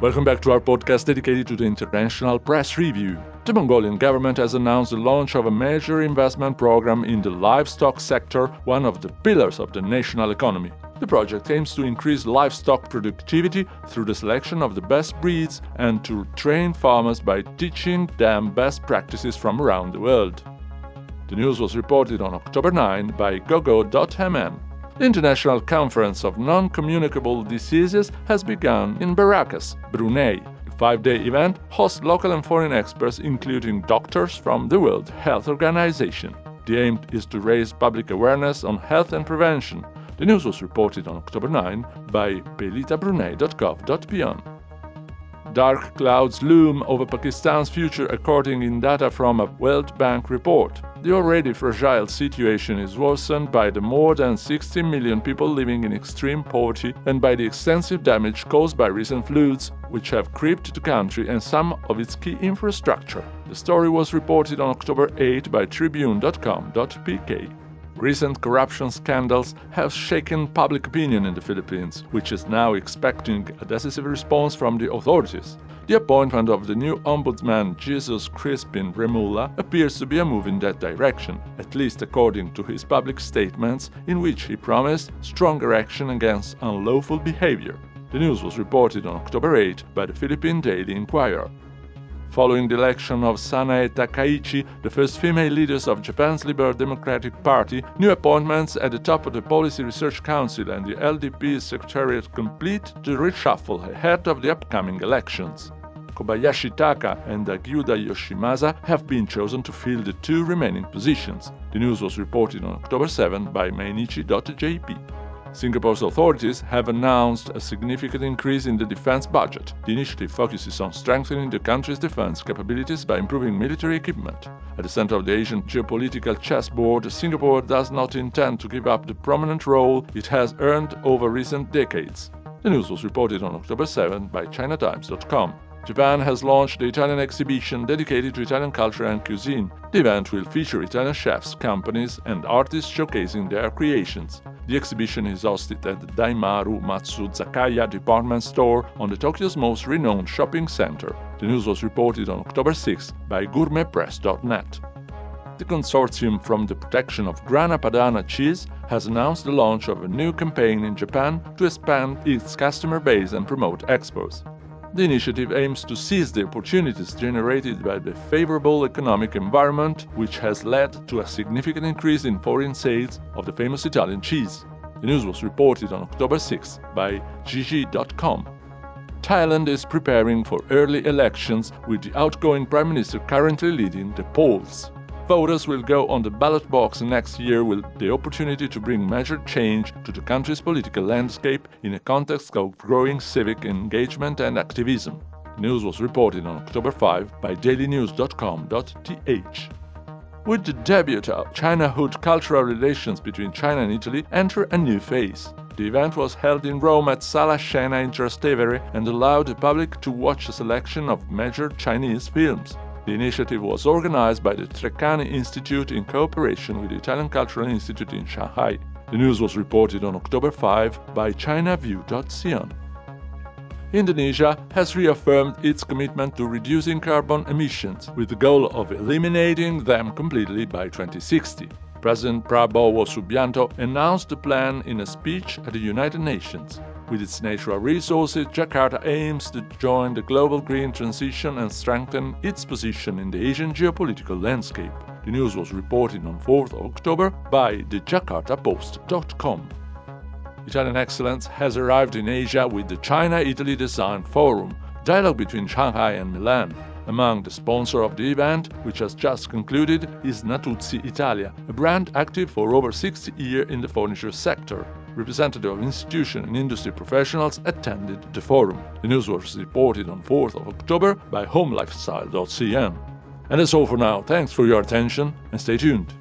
Welcome back to our podcast dedicated to the International Press Review. The Mongolian government has announced the launch of a major investment program in the livestock sector, one of the pillars of the national economy. The project aims to increase livestock productivity through the selection of the best breeds and to train farmers by teaching them best practices from around the world. The news was reported on October 9 by gogo.mn. The International Conference of Non-Communicable Diseases has begun in Barrakas, Brunei. The 5-day event hosts local and foreign experts, including doctors from the World Health Organization. The aim is to raise public awareness on health and prevention. The news was reported on October 9 by pelitabrunei.gov.pn. Dark clouds loom over Pakistan's future according to data from a World Bank report. The already fragile situation is worsened by the more than 60 million people living in extreme poverty and by the extensive damage caused by recent floods, which have crept the country and some of its key infrastructure. The story was reported on October 8 by Tribune.com.pk. Recent corruption scandals have shaken public opinion in the Philippines, which is now expecting a decisive response from the authorities. The appointment of the new ombudsman Jesus Crispin Remulla appears to be a move in that direction, at least according to his public statements, in which he promised stronger action against unlawful behavior. The news was reported on October 8 by the Philippine Daily Inquirer. Following the election of Sanae Takaichi, the first female leaders of Japan's Liberal Democratic Party, new appointments at the top of the Policy Research Council and the LDP's Secretariat complete the reshuffle ahead of the upcoming elections. Kobayashi Taka and Agyuda Yoshimasa have been chosen to fill the two remaining positions. The news was reported on October 7 by Mainichi.jp. Singapore's authorities have announced a significant increase in the defense budget. The initiative focuses on strengthening the country's defense capabilities by improving military equipment. At the center of the Asian geopolitical chessboard, Singapore does not intend to give up the prominent role it has earned over recent decades. The news was reported on October 7 by ChinaTimes.com. Japan has launched the Italian exhibition dedicated to Italian culture and cuisine. The event will feature Italian chefs, companies, and artists showcasing their creations. The exhibition is hosted at the Daimaru Matsuzakaya department store on the Tokyo's most renowned shopping center. The news was reported on October 6 by gourmetpress.net. The consortium from the protection of Grana Padano cheese has announced the launch of a new campaign in Japan to expand its customer base and promote exports. The initiative aims to seize the opportunities generated by the favorable economic environment, which has led to a significant increase in foreign sales of the famous Italian cheese. The news was reported on October 6 by gg.com. Thailand is preparing for early elections, with the outgoing Prime Minister currently leading the polls. Voters will go on the ballot box next year with the opportunity to bring measured change to the country's political landscape in a context of growing civic engagement and activism. The news was reported on October 5 by dailynews.com.th. With the debut of China-Hood cultural relations between China and Italy enter a new phase. The event was held in Rome at Sala Scena in Trastevere and allowed the public to watch a selection of major Chinese films. The initiative was organized by the Treccani Institute in cooperation with the Italian Cultural Institute in Shanghai. The news was reported on October 5 by ChinaView.cn. Indonesia has reaffirmed its commitment to reducing carbon emissions, with the goal of eliminating them completely by 2060. President Prabowo Subianto announced the plan in a speech at the United Nations. With its natural resources, Jakarta aims to join the global green transition and strengthen its position in the Asian geopolitical landscape. The news was reported on 4th October by thejakartapost.com. Italian excellence has arrived in Asia with the China-Italy Design Forum, dialogue between Shanghai and Milan. Among the sponsors of the event, which has just concluded, is Natuzzi Italia, a brand active for over 60 years in the furniture sector. Representatives of institution and industry professionals attended the forum. The news was reported on 4th of October by homelifestyle.cn. And that's all for now. Thanks for your attention and stay tuned.